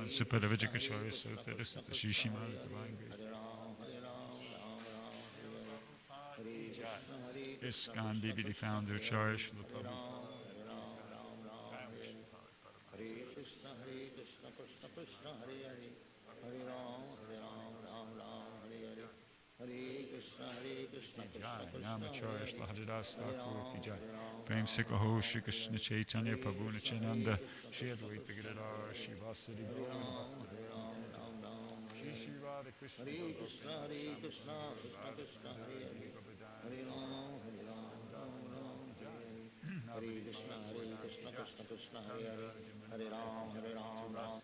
Supadavajikacharya Sutta Shishima Divine Grace. ISKCON DVD founder Charya Srila Prabhupada. Namacharya Srila Haridas Thakur Ki Jai. Prem Sikaho Shri Krishna Chaitanya Prabhu Nityananda Shri Advaita Gadadhar Shri Vasudeva Shri Shri Radha Krishna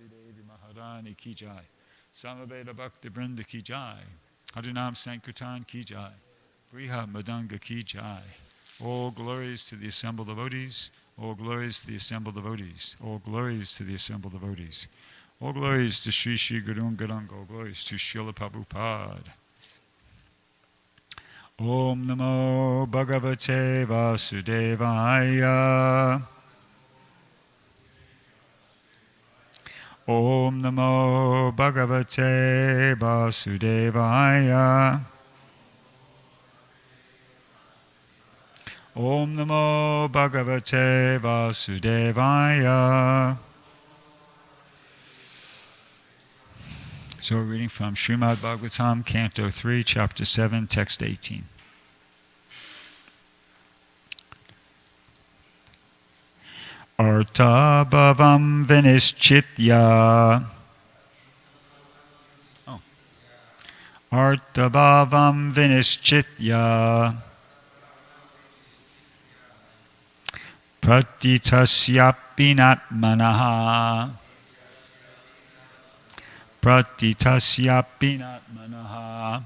Devi Maharani Ki Jai. Samaveda Bhakta Brinda Ki Jai. Harinam Sankirtan Ki Jai. Briha Madanga Ki Jai. All glories to the assembled devotees. All glories to the assembled devotees. All glories to the assembled devotees. All glories to Sri Sri Gurung Garanga. All glories to Srila Prabhupada. Om Namo Bhagavate Vasudevaya. Om Namo Bhagavate Vasudevaya. Om Namo Bhagavate Vasudevaya. So we're reading from Srimad Bhagavatam, Canto 3, Chapter 7, Text 18. Arta bhavam vinischitya. Arta bhavam vinischitya. Pratitasyappinatmanaha. Pratitasyappinatmanaha.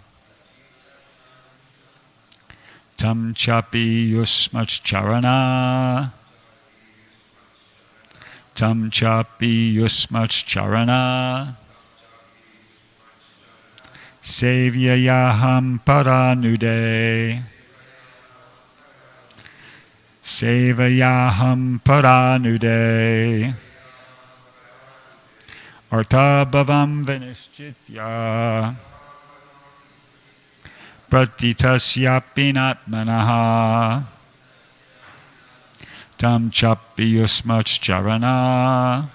Tam chapi yusmacharana. Tam chapi yusmacharana. Sevyayaham paranude. Sevayaham paranude. Artabhavam vinischitya. Pratitasyappinatmanaha. Tam chapi yusmacharana.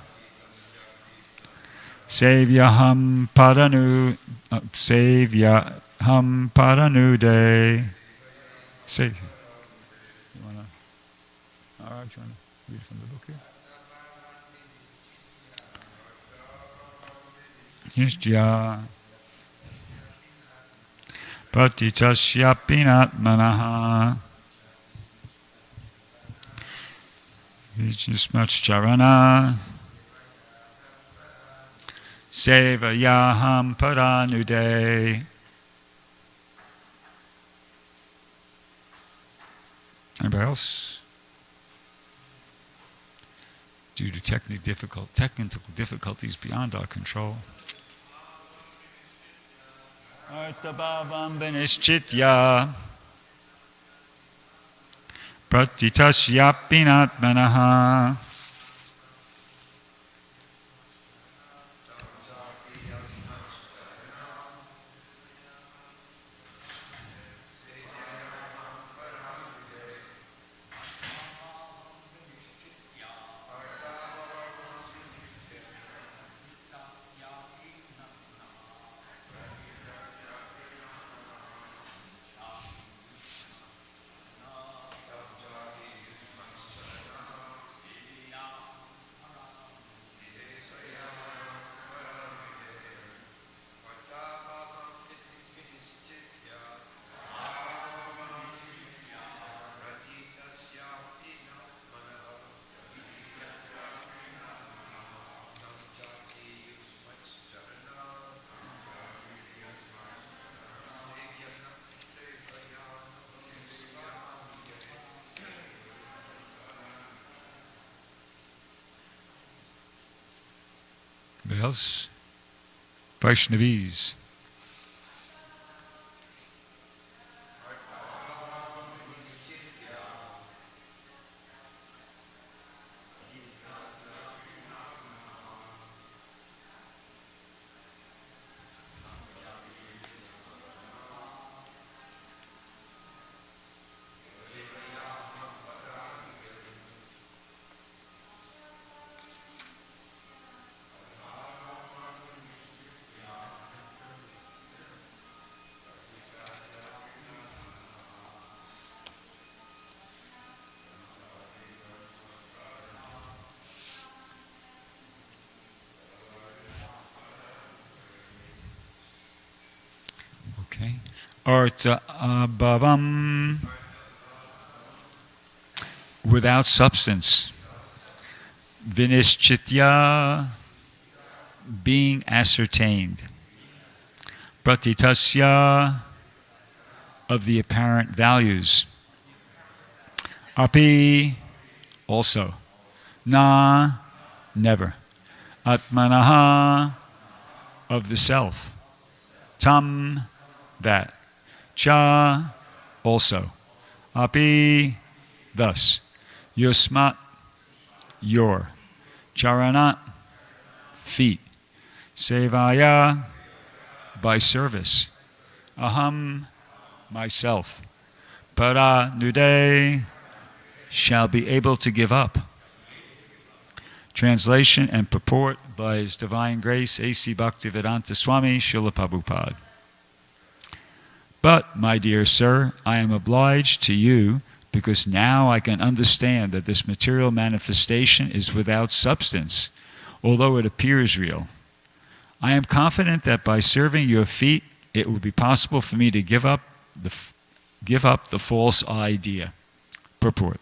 Sevyaham paranude. Say. You wanna? All right, you wanna read from the book here? Nishya. Pratitasyappinatmanaha. Yusmacharana. Sevayaham paranude. Anybody else? Due to technical difficulties beyond our control. Artabhavam vinischitya. Pratitasyappinatmanaha. Anybody else? Vaishnavis. Okay. Artha abhavam, without substance. Vinischitya, being ascertained. Pratitasya, of the apparent values. Api, also. Na, never. Atmanaha, of the self. Tam, that. Cha, also. Api, thus. Yusmat, your. Charanat, feet. Sevaya, by service. Aham, myself. Para nude, shall be able to give up. Translation and purport by His Divine Grace, A.C. Bhaktivedanta Swami, Srila Prabhupada. But, my dear sir, I am obliged to you because now I can understand that this material manifestation is without substance, although it appears real. I am confident that by serving your feet, it will be possible for me to give up the false idea. Purport.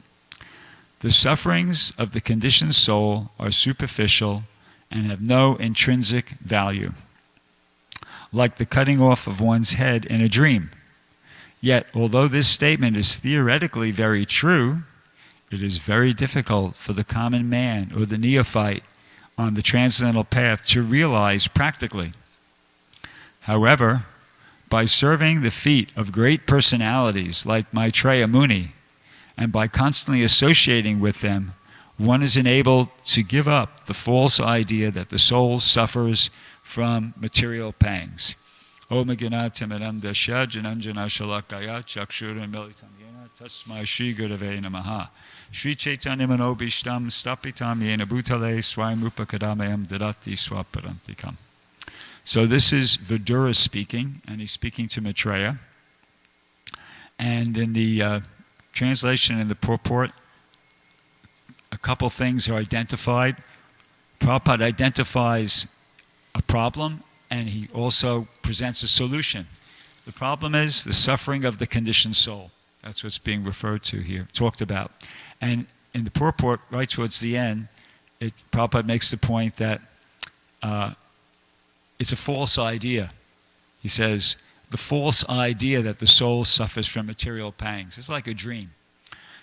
The sufferings of the conditioned soul are superficial and have no intrinsic value, like the cutting off of one's head in a dream. Yet, although this statement is theoretically very true, it is very difficult for the common man or the neophyte on the transcendental path to realize practically. However, by serving the feet of great personalities like Maitreya Muni, and by constantly associating with them, one is enabled to give up the false idea that the soul suffers from material pangs. Om Gyanatimadam Dasya Jananjana Shalakaya Chakshuram Militam Yena Tasmai Shri Gurave Namaha Shri Chaitanya Manobishtam Stapitam Yena Bhutale Swayamrupa Kadamayam Dadati Swaparantikam. So this is Vidura speaking, and he's speaking to Maitreya. And in the translation and the purport, a couple things are identified. Prabhupada identifies a problem, and he also presents a solution. The problem is the suffering of the conditioned soul. That's what's being referred to here, talked about. And in the purport, right towards the end, Prabhupada makes the point that it's a false idea. He says, the false idea that the soul suffers from material pangs. It's like a dream.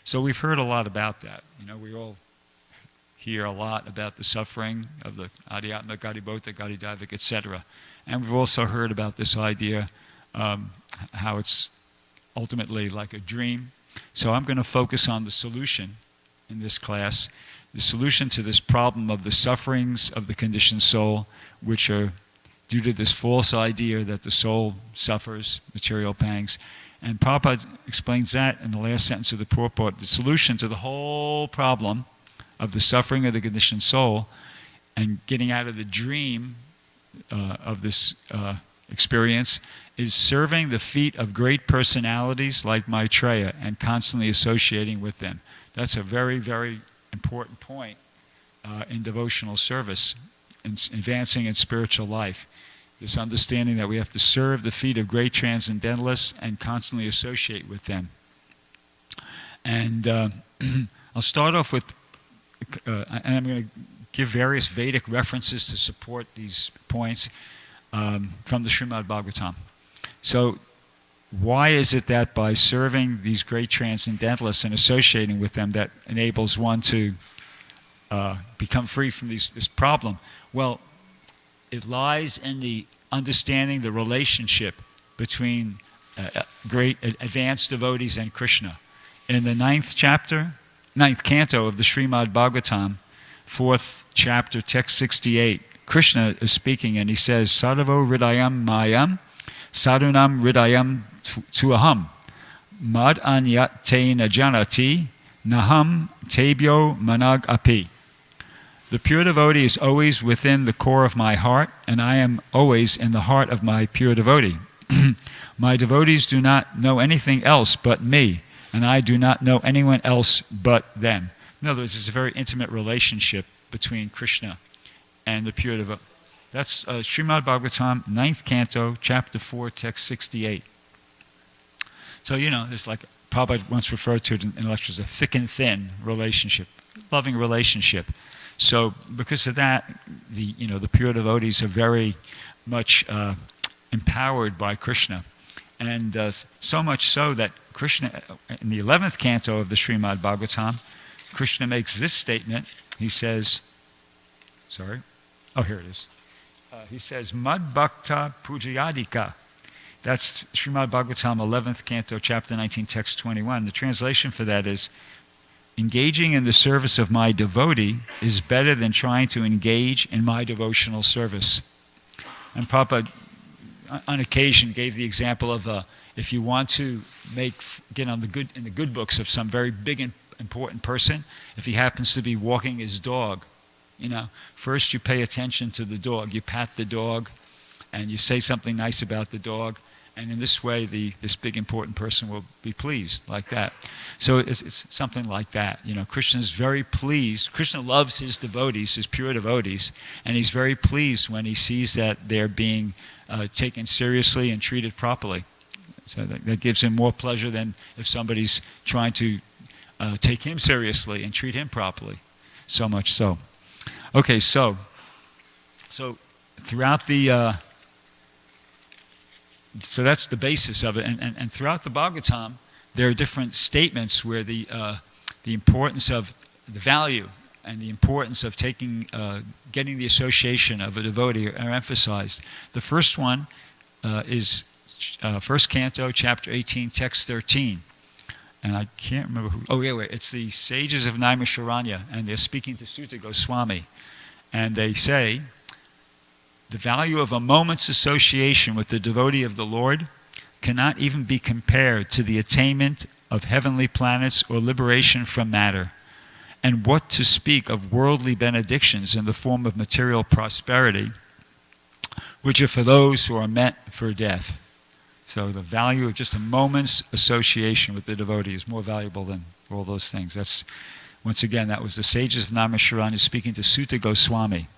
So we've heard a lot about that. You know, we all hear a lot about the suffering of the Adhyatma, Gadibhota, Gadidhavik, etc. And we've also heard about this idea, how it's ultimately like a dream. So I'm going to focus on the solution in this class, the solution to this problem of the sufferings of the conditioned soul, which are due to this false idea that the soul suffers material pangs. And Prabhupada explains that in the last sentence of the purport. The solution to the whole problem of the suffering of the conditioned soul and getting out of the dream of this experience is serving the feet of great personalities like Maitreya and constantly associating with them. That's a very, very important point in devotional service, in advancing in spiritual life. This understanding that we have to serve the feet of great transcendentalists and constantly associate with them. And I'll start off with, and I'm going to give various Vedic references to support these points from the Srimad Bhagavatam. So why is it that by serving these great transcendentalists and associating with them that enables one to become free from this problem? Well, it lies in the understanding the relationship between great advanced devotees and Krishna. In the 9th canto of the Srimad Bhagavatam, 4th chapter, text 68, Krishna is speaking and he says, Sadhavo Hridayam Mayam, Sadhunam Hridayam Tuaham, Mad Anyat Te Najanati, Naham Tebyo Manag Api. The pure devotee is always within the core of my heart, and I am always in the heart of my pure devotee. My devotees do not know anything else but me, and I do not know anyone else but them. In other words, it's a very intimate relationship between Krishna and the pure devotee. That's Srimad Bhagavatam, 9th canto, chapter 4, text 68. So, it's like Prabhupada once referred to it in lectures, a thick and thin relationship, loving relationship. So because of that, the pure devotees are very much empowered by Krishna. And so much so that Krishna, in the 11th canto of the Srimad Bhagavatam, Krishna makes this statement. He says, here it is. He says, Mad Bhakta Pujayadika. That's Srimad Bhagavatam, 11th canto, chapter 19, text 21. The translation for that is, engaging in the service of my devotee is better than trying to engage in my devotional service. And Prabhupada, on occasion, gave the example of if you want to get in the good books of some very big and important person, if he happens to be walking his dog, first you pay attention to the dog. You pat the dog, and you say something nice about the dog. And in this way, this big important person will be pleased, like that. So it's something like that. Krishna is very pleased. Krishna loves his devotees, his pure devotees, and he's very pleased when he sees that they're being taken seriously and treated properly. So that gives him more pleasure than if somebody's trying to take him seriously and treat him properly. So much so. Okay, so throughout the... So that's the basis of it, and throughout the Bhagavatam, there are different statements where the importance of the value and the importance of getting the association of a devotee are emphasized. The first one is first canto, chapter 18, text 13, and I can't remember who. Oh yeah, wait. It's the sages of Naimisharanya, and they're speaking to Sutta Goswami, and they say, the value of a moment's association with the devotee of the Lord cannot even be compared to the attainment of heavenly planets or liberation from matter. And what to speak of worldly benedictions in the form of material prosperity, which are for those who are meant for death. So the value of just a moment's association with the devotee is more valuable than all those things. That's, once again, that was the sages of Naimisharanya speaking to Sutta Goswami.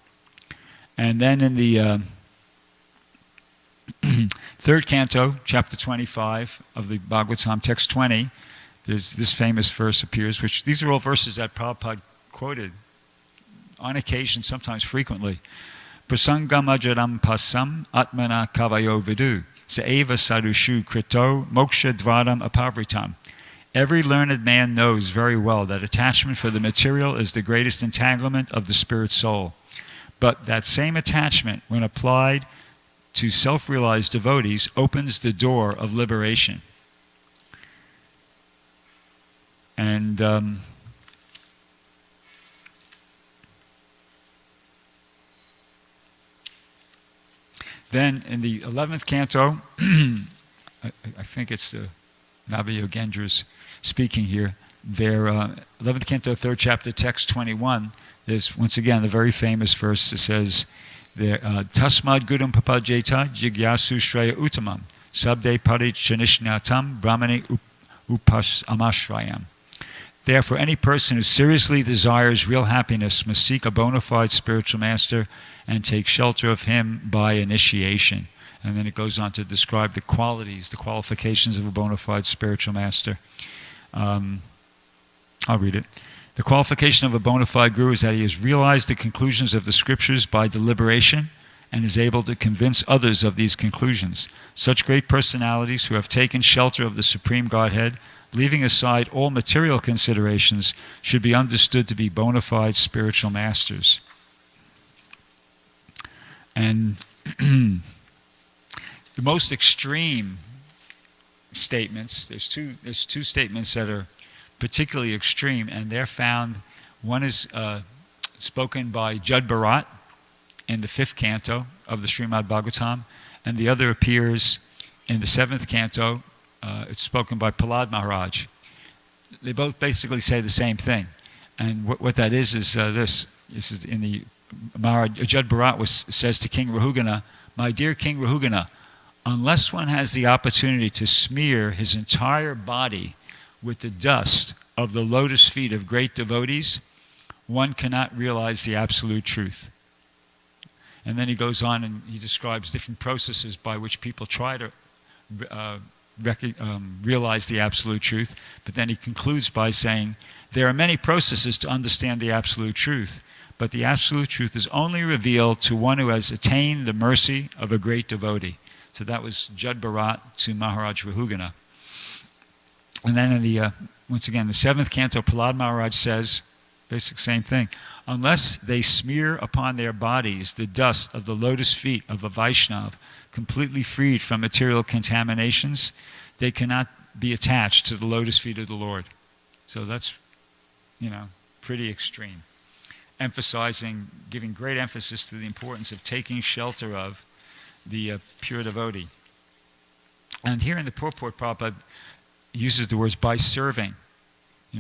And then in the third canto, chapter 25 of the Bhagavatam, text 20, there's this famous verse appears, which these are all verses that Prabhupada quoted on occasion, sometimes frequently. Prasangam ajaram pasam atmana kavayo vidu saeva sadushu krito moksha dvaram apavritam. Every learned man knows very well that attachment for the material is the greatest entanglement of the spirit soul. But that same attachment, when applied to self-realized devotees, opens the door of liberation. And then in the 11th canto, I think it's the Navya Yogendra's speaking here, their 11th canto, 3rd chapter, text 21, there's once again the very famous verse that says, Tasmad Gudam Papajeta Jigyasu Shreya Uttamam Sabde Parichanishnatam Brahmani Upas Amashrayam. Therefore, any person who seriously desires real happiness must seek a bona fide spiritual master and take shelter of him by initiation. And then it goes on to describe the qualities, the qualifications of a bona fide spiritual master. I'll read it. The qualification of a bona fide guru is that he has realized the conclusions of the scriptures by deliberation and is able to convince others of these conclusions. Such great personalities who have taken shelter of the Supreme Godhead, leaving aside all material considerations, should be understood to be bona fide spiritual masters. And the most extreme statements, there's two statements that are particularly extreme, and they're found, one is spoken by Jud Bharat in the 5th canto of the Srimad Bhagavatam, and the other appears in the 7th canto. It's spoken by Prahlad Maharaj. They both basically say the same thing, and what that is this. This is in the Maharaj. Jud Bharat says to King Rahugana, "My dear King Rahugana, unless one has the opportunity to smear his entire body with the dust of the lotus feet of great devotees, one cannot realize the absolute truth." And then he goes on and he describes different processes by which people try to realize the absolute truth. But then he concludes by saying, there are many processes to understand the absolute truth, but the absolute truth is only revealed to one who has attained the mercy of a great devotee. So that was Jud Bharat to Maharaj Rahugana. And then in the, once again, the 7th canto, Prahlad Maharaj says, basic same thing, unless they smear upon their bodies the dust of the lotus feet of a Vaishnav, completely freed from material contaminations, they cannot be attached to the lotus feet of the Lord. So that's, pretty extreme. Emphasizing, giving great emphasis to the importance of taking shelter of the pure devotee. And here in the purport, Prabhupada uses the words by serving,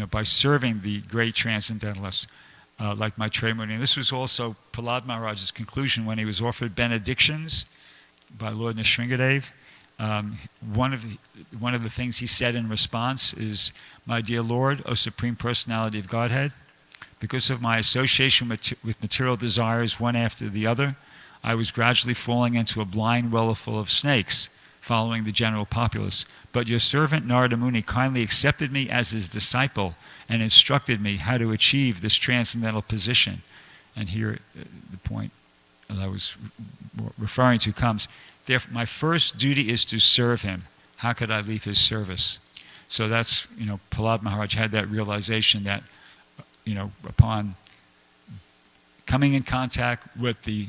by serving the great transcendentalists like Maitreya Muni. And this was also Prahlad Maharaj's conclusion when he was offered benedictions by Lord Nrsingadev. One of the things he said in response is, my dear Lord, O Supreme Personality of Godhead, because of my association with material desires one after the other, I was gradually falling into a blind well full of snakes, following the general populace. But your servant Narada Muni kindly accepted me as his disciple and instructed me how to achieve this transcendental position. And here the point that I was referring to comes. Therefore, my first duty is to serve him. How could I leave his service? So that's, Prahlad Maharaj had that realization that, upon coming in contact with the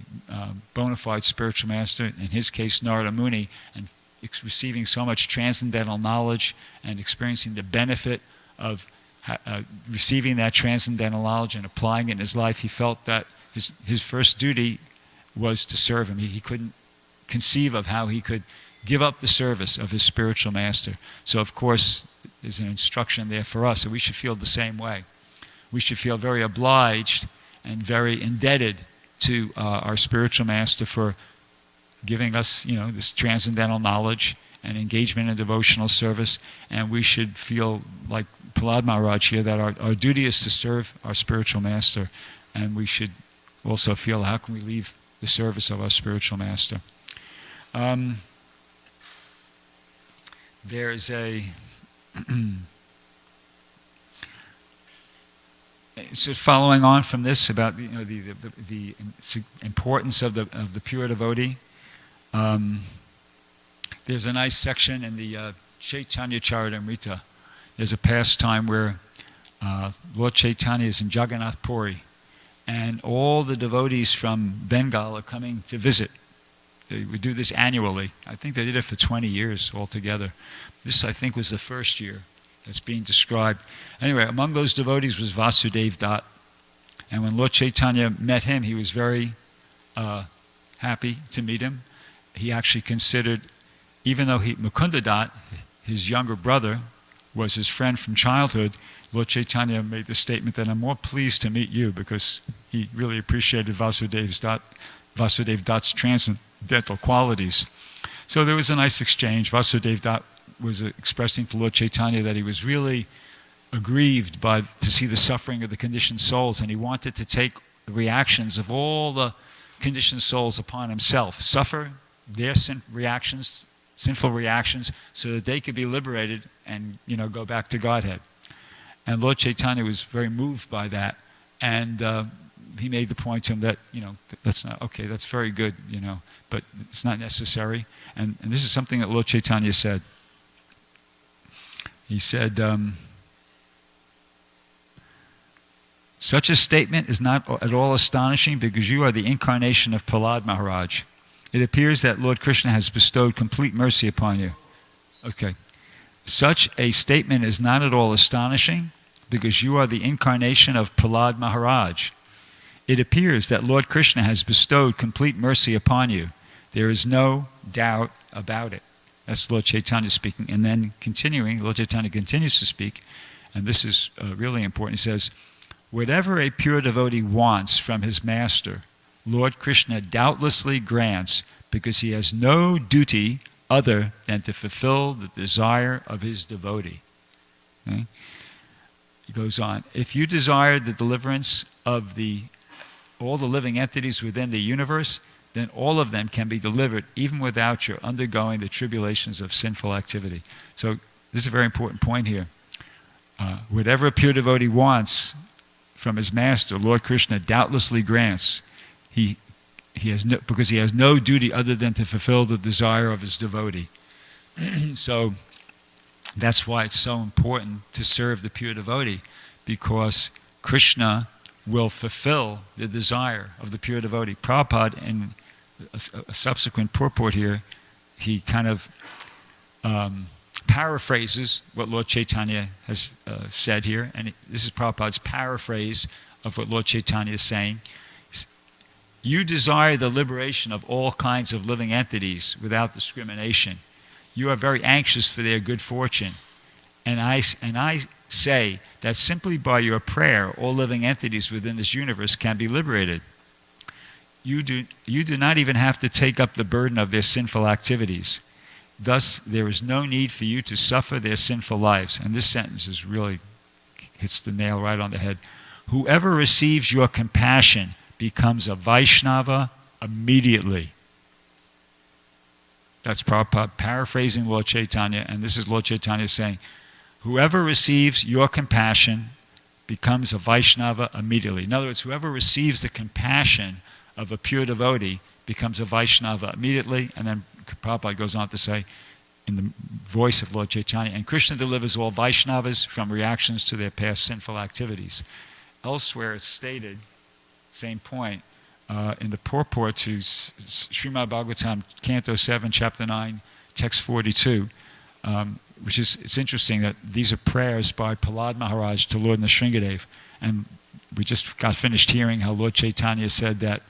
bona fide spiritual master, in his case Narada Muni, and receiving so much transcendental knowledge and experiencing the benefit of receiving that transcendental knowledge and applying it in his life, he felt that his first duty was to serve him. He couldn't conceive of how he could give up the service of his spiritual master. So of course there's an instruction there for us, and we should feel the same way. We should feel very obliged and very indebted to our spiritual master for giving us, this transcendental knowledge and engagement in devotional service. And we should feel like Prahlad Maharaj here, that our duty is to serve our spiritual master. And we should also feel, how can we leave the service of our spiritual master? There's a so following on from this about the importance of the pure devotee. There's a nice section in the Chaitanya Charitamrita. There's a pastime where Lord Chaitanya is in Jagannath Puri, and all the devotees from Bengal are coming to visit. They would do this annually. I think they did it for 20 years altogether. This, I think, was the first year that's being described. Anyway, among those devotees was Vasudev Dutt. And when Lord Chaitanya met him, he was very happy to meet him. He actually considered, even though Mukunda Dutt, his younger brother, was his friend from childhood, Lord Chaitanya made the statement that I'm more pleased to meet you, because he really appreciated Vasudev Dutt's transcendental qualities. So there was a nice exchange. Vasudev Dutt was expressing to Lord Chaitanya that he was really aggrieved to see the suffering of the conditioned souls, and he wanted to take the reactions of all the conditioned souls upon himself, suffer their sinful reactions, so that they could be liberated and go back to Godhead. And Lord Chaitanya was very moved by that, and he made the point to him that that's not okay. That's very good, but it's not necessary. And this is something that Lord Chaitanya said. He said, such a statement is not at all astonishing, because you are the incarnation of Prahlad Maharaj. It appears that Lord Krishna has bestowed complete mercy upon you. Okay. Such a statement is not at all astonishing, because you are the incarnation of Prahlad Maharaj. It appears that Lord Krishna has bestowed complete mercy upon you. There is no doubt about it. That's Lord Chaitanya speaking. And then continuing, Lord Chaitanya continues to speak, and this is really important. He says, whatever a pure devotee wants from his master, Lord Krishna doubtlessly grants, because he has no duty other than to fulfill the desire of his devotee. Okay? He goes on, if you desire the deliverance of all the living entities within the universe, then all of them can be delivered even without your undergoing the tribulations of sinful activity. So this is a very important point here. Whatever a pure devotee wants from his master, Lord Krishna doubtlessly grants. Because he has no duty other than to fulfill the desire of his devotee. So that's why it's so important to serve the pure devotee, because Krishna will fulfill the desire of the pure devotee. Prabhupada, in a subsequent purport here, he kind of paraphrases what Lord Chaitanya has said here, and this is Prabhupada's paraphrase of what Lord Chaitanya is saying. You desire the liberation of all kinds of living entities without discrimination. You are very anxious for their good fortune. And I say that simply by your prayer, all living entities within this universe can be liberated. You do not even have to take up the burden of their sinful activities. Thus, there is no need for you to suffer their sinful lives. And this sentence hits the nail right on the head. Whoever receives your compassion becomes a Vaishnava immediately. That's Prabhupada paraphrasing Lord Chaitanya, and this is Lord Chaitanya saying, whoever receives your compassion becomes a Vaishnava immediately. In other words, whoever receives the compassion of a pure devotee becomes a Vaishnava immediately. And then Prabhupada goes on to say, in the voice of Lord Chaitanya, and Krishna delivers all Vaishnavas from reactions to their past sinful activities. Elsewhere it's stated, same point, in the purport to Srimad Bhagavatam, Canto 7, Chapter 9, Text 42, which is, it's interesting that these are prayers by Prahlad Maharaj to Lord Nrsingadev. And we just got finished hearing how Lord Chaitanya said that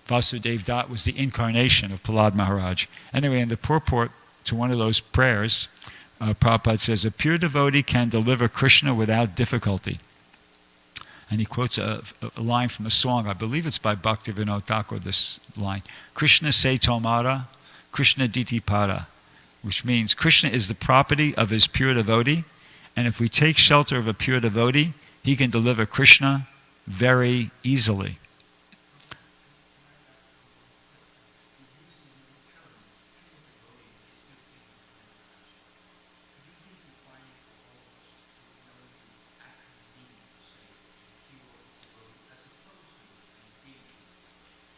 Vasudev Dutt was the incarnation of Prahlad Maharaj. Anyway, in the purport to one of those prayers, Prabhupada says, a pure devotee can deliver Krishna without difficulty. And he quotes a line from a song, I believe it's by Bhaktivinoda Thakur, this line, Krishna se tomara, Krishna diti para, which means Krishna is the property of his pure devotee, and if we take shelter of a pure devotee, he can deliver Krishna very easily.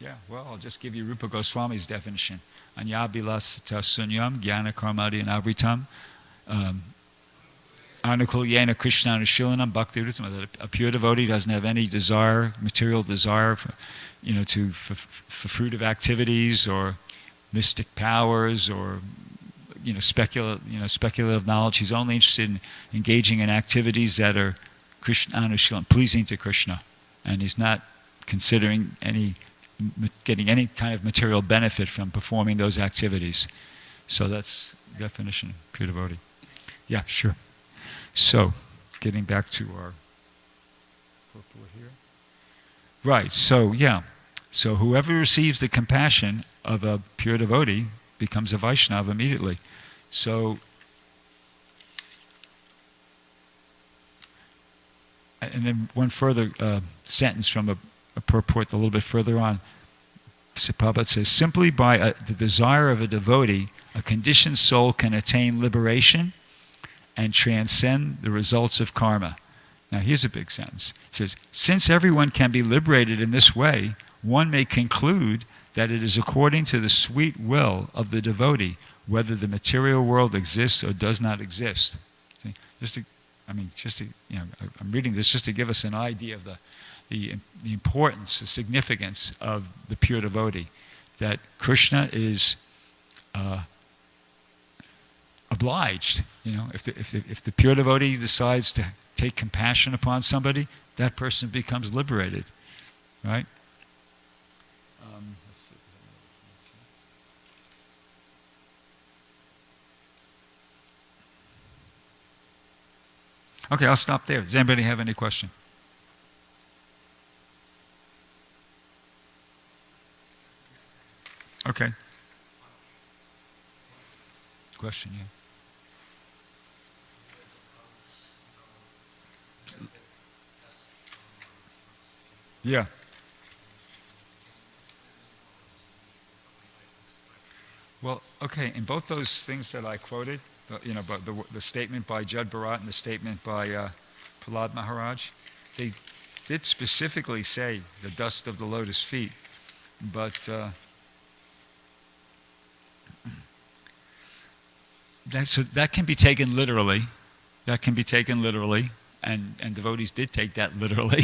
Yeah, well, I'll just give you Rupa Goswami's definition. Anyabilasata sunyam jnana karmadi anavritam anukul yena krishna anushilanam bhakti rutam. A pure devotee doesn't have any desire, material desire for fruitive activities or mystic powers or speculative knowledge. He's only interested in engaging in activities that are Krishna anushilam, pleasing to Krishna, and he's not considering getting any kind of material benefit from performing those activities. So that's the definition of pure devotee. Yeah, sure. So, getting back to our purport here. Right, so yeah. So whoever receives the compassion of a pure devotee becomes a Vaishnava immediately. So, and then one further sentence from a purport a little bit further on. Prabhupada says, simply by the desire of a devotee, a conditioned soul can attain liberation and transcend the results of karma. Now here's a big sentence. It says, since everyone can be liberated in this way, one may conclude that it is according to the sweet will of the devotee, whether the material world exists or does not exist. See? I'm reading this just to give us an idea of the importance, the significance of the pure devotee, that Krishna is obliged. If the pure devotee decides to take compassion upon somebody, that person becomes liberated, right? Okay, I'll stop there. Does anybody have any question? Okay. Question, yeah. Yeah. Well, okay, in both those things that I quoted, but the statement by Jud Bharat and the statement by Prahlad Maharaj, they did specifically say the dust of the lotus feet, but that can be taken literally. That can be taken literally, and devotees did take that literally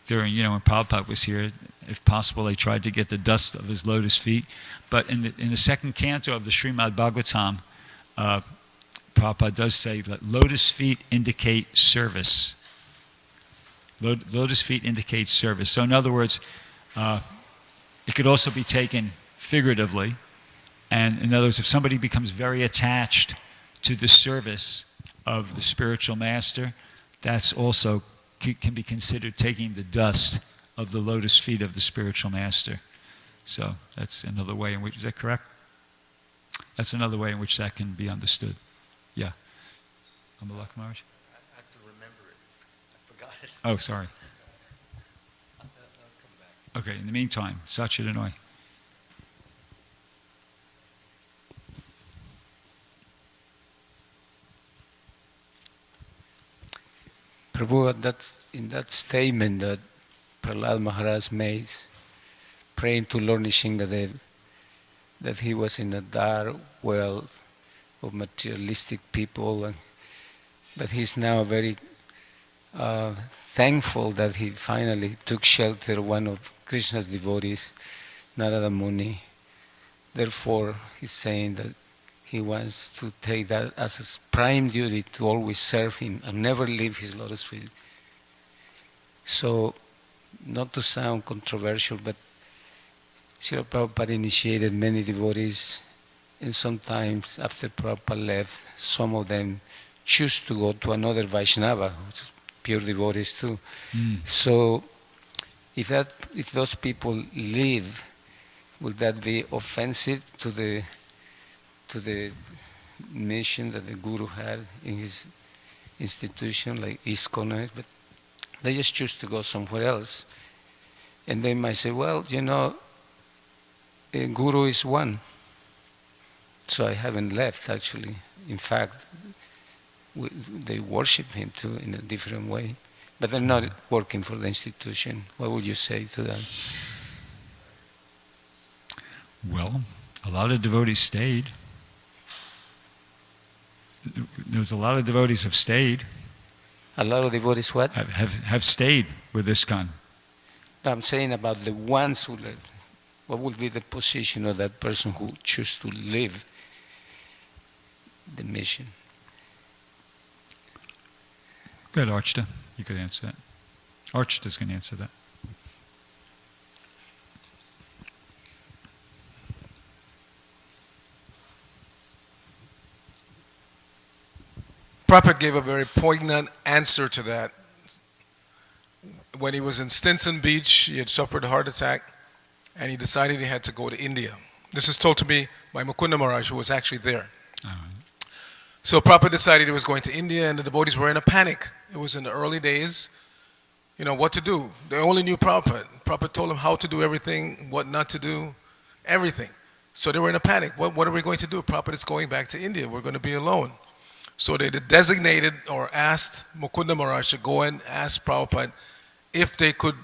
during, when Prabhupada was here. If possible, they tried to get the dust of his lotus feet. But in the second canto of the Srimad Bhagavatam, Prabhupada does say that lotus feet indicate service. Lotus feet indicate service. So in other words, it could also be taken figuratively. And in other words, if somebody becomes very attached to the service of the spiritual master, that's also can be considered taking the dust of the lotus feet of the spiritual master. So that's another way in which, is that correct? That's another way in which that can be understood. Yeah. Amalak Maharaj? I have to remember it. I forgot it. Oh, sorry. I'll come back. Okay, in the meantime, Satchidanoi. Prabhu, in that statement that Prahlad Maharaj made, praying to Lord Nishingadev, that he was in a dark world of materialistic people, but he's now very thankful that he finally took shelter of one of Krishna's devotees, Narada Muni. Therefore, he's saying that he wants to take that as his prime duty to always serve him and never leave his lotus feet. So, not to sound controversial, but Srila Prabhupada initiated many devotees, and sometimes after Prabhupada left, some of them choose to go to another Vaishnava, which is pure devotees too. So, if those people leave, would that be offensive to the mission that the Guru had in his institution, like ISKCON? But they just choose to go somewhere else. And they might say, well, a Guru is one. So I haven't left, actually. In fact, they worship him too in a different way. But they're not working for the institution. What would you say to that? Well, a lot of devotees stayed. There's a lot of devotees have stayed. A lot of devotees what? Have stayed with ISKCON. I'm saying about the ones who left. What would be the position of that person who chooses to leave the mission? Good, Archita. You could answer that. Archita's going to answer that. Prabhupada gave a very poignant answer to that. When he was in Stinson Beach, he had suffered a heart attack, and he decided he had to go to India. This is told to me by Mukunda Maharaj, who was actually there. So Prabhupada decided he was going to India, and the devotees were in a panic. It was in the early days, what to do. They only knew Prabhupada. Prabhupada told them how to do everything, what not to do, everything. So they were in a panic. What are we going to do? Prabhupada is going back to India. We're going to be alone. So they designated or asked Mukunda Maharaj to go and ask Prabhupada if they could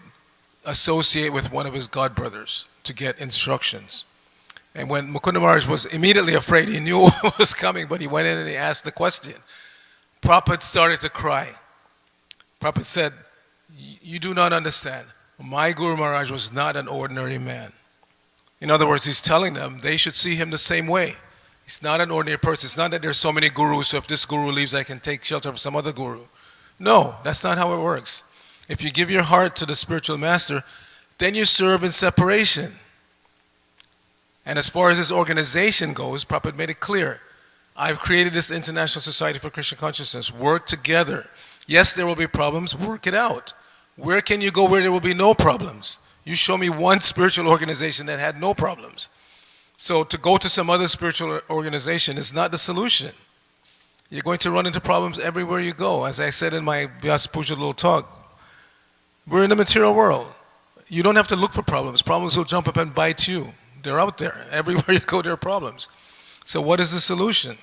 associate with one of his godbrothers to get instructions. And when Mukunda Maharaj was immediately afraid, he knew what was coming, but he went in and he asked the question. Prabhupada started to cry. Prabhupada said, "You do not understand. My Guru Maharaj was not an ordinary man." In other words, he's telling them they should see him the same way. He's not an ordinary person. It's not that there's so many gurus, so if this guru leaves, I can take shelter from some other guru. No, that's not how it works. If you give your heart to the spiritual master, then you serve in separation. And as far as this organization goes, Prabhupada made it clear. I've created this International Society for Krishna Consciousness. Work together. Yes, there will be problems. Work it out. Where can you go where there will be no problems? You show me one spiritual organization that had no problems. So to go to some other spiritual organization is not the solution. You're going to run into problems everywhere you go. As I said in my Vyasa Puja little talk, we're in the material world. You don't have to look for problems. Problems will jump up and bite you. They're out there. Everywhere you go, there are problems. So what is the solution?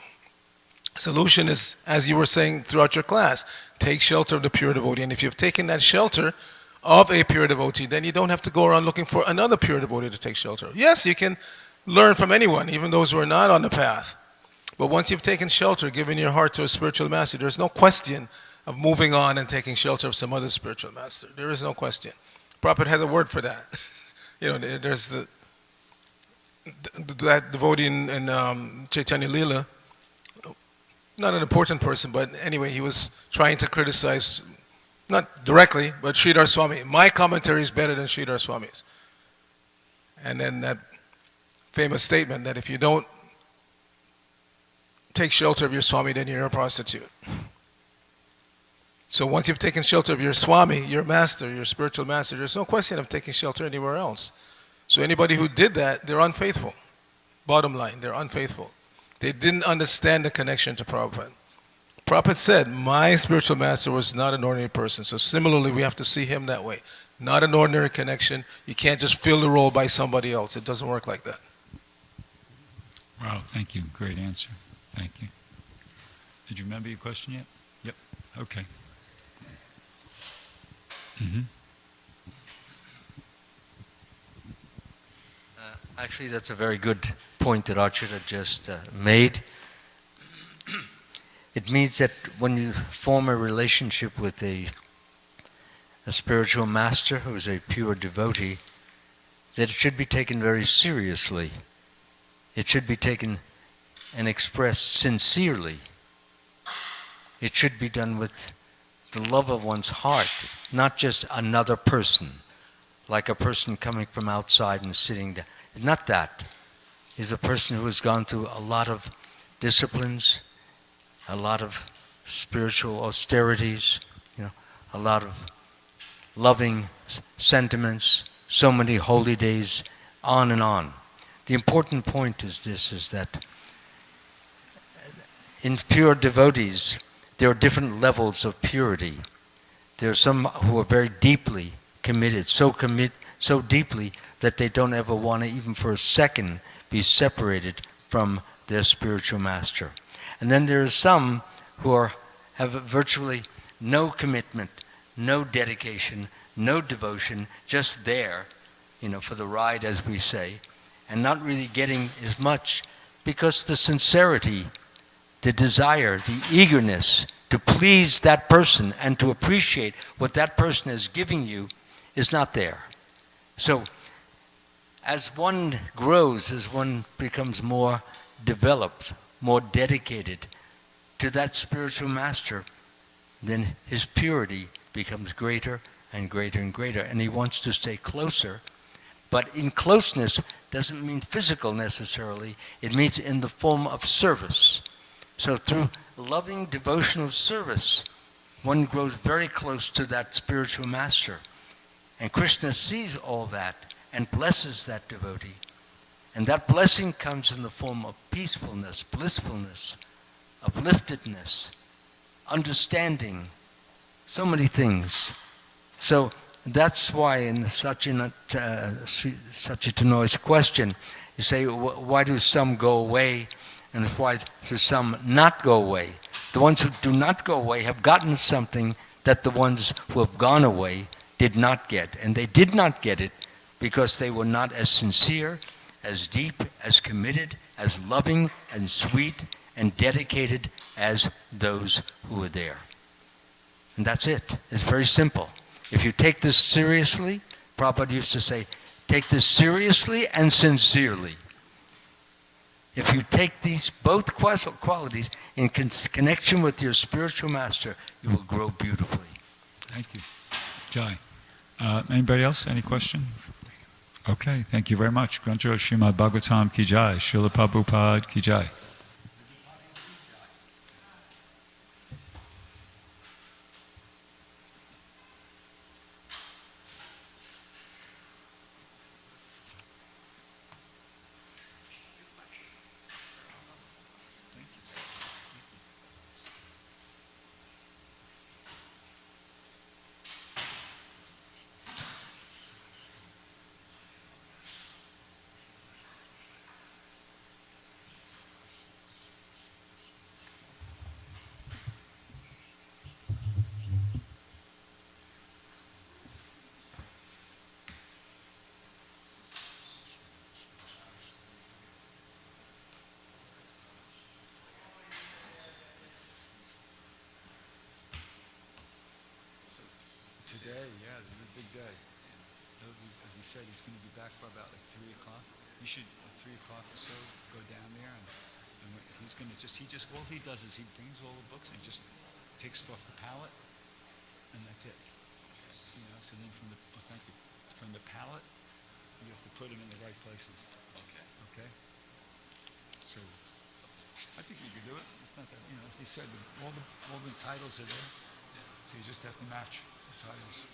Solution is, as you were saying throughout your class, take shelter of the pure devotee. And if you've taken that shelter of a pure devotee, then you don't have to go around looking for another pure devotee to take shelter of. Yes, you can learn from anyone, even those who are not on the path. But once you've taken shelter, given your heart to a spiritual master, there's no question of moving on and taking shelter of some other spiritual master. There is no question. Prabhupada has a word for that. There's that devotee in Chaitanya Lila, not an important person, but anyway, he was trying to criticize, not directly, but Sridhar Swami. My commentary is better than Sridhar Swami's. And then that famous statement that if you don't take shelter of your Swami, then you're a prostitute. So once you've taken shelter of your Swami, your master, your spiritual master, there's no question of taking shelter anywhere else. So anybody who did that, they're unfaithful. Bottom line, they're unfaithful. They didn't understand the connection to Prabhupada. Prabhupada said, my spiritual master was not an ordinary person. So similarly, we have to see him that way. Not an ordinary connection. You can't just fill the role by somebody else. It doesn't work like that. Wow, thank you. Great answer. Thank you. Did you remember your question yet? Yep. Okay. Mm-hmm. Actually, that's a very good point that Archita just made. It means that when you form a relationship with a spiritual master who is a pure devotee, that it should be taken very seriously. It should be taken and expressed sincerely. It should be done with the love of one's heart, not just another person, like a person coming from outside and sitting down. Not that. He's a person who has gone through a lot of disciplines, a lot of spiritual austerities, a lot of loving sentiments, so many holy days, on and on. The important point is this, is that in pure devotees, there are different levels of purity. There are some who are very deeply committed, so deeply that they don't ever want to, even for a second, be separated from their spiritual master. And then there are some who have virtually no commitment, no dedication, no devotion, just there, for the ride, as we say, and not really getting as much, because the sincerity, the desire, the eagerness to please that person and to appreciate what that person is giving you is not there. So, as one grows, as one becomes more developed, more dedicated to that spiritual master, then his purity becomes greater and greater and greater, and he wants to stay closer. But in closeness doesn't mean physical necessarily, it means in the form of service. So through loving devotional service, one grows very close to that spiritual master. And Krishna sees all that and blesses that devotee. And that blessing comes in the form of peacefulness, blissfulness, upliftedness, understanding, so many things. So that's why in Sachitanoy's question, you say, why do some go away and why do some not go away? The ones who do not go away have gotten something that the ones who have gone away did not get. And they did not get it because they were not as sincere, as deep, as committed, as loving and sweet and dedicated as those who were there. And that's it. It's very simple. If you take this seriously, Prabhupada used to say, take this seriously and sincerely. If you take these both qualities in connection with your spiritual master, you will grow beautifully. Thank you. Jai. Anybody else? Any question? Okay, thank you very much. Granthara Srimad Bhagavatam ki jai. Srila Prabhupada ki jai. big day. As he said, he's going to be back by about like 3 o'clock. You should, at 3 o'clock or so, go down there and he's going to all he does is he brings all the books and he just takes it off the pallet and that's it. So then from the pallet, you have to put them in the right places. Okay? So, I think you could do it. It's not that, as he said, all the titles are there. So you just have to match the titles.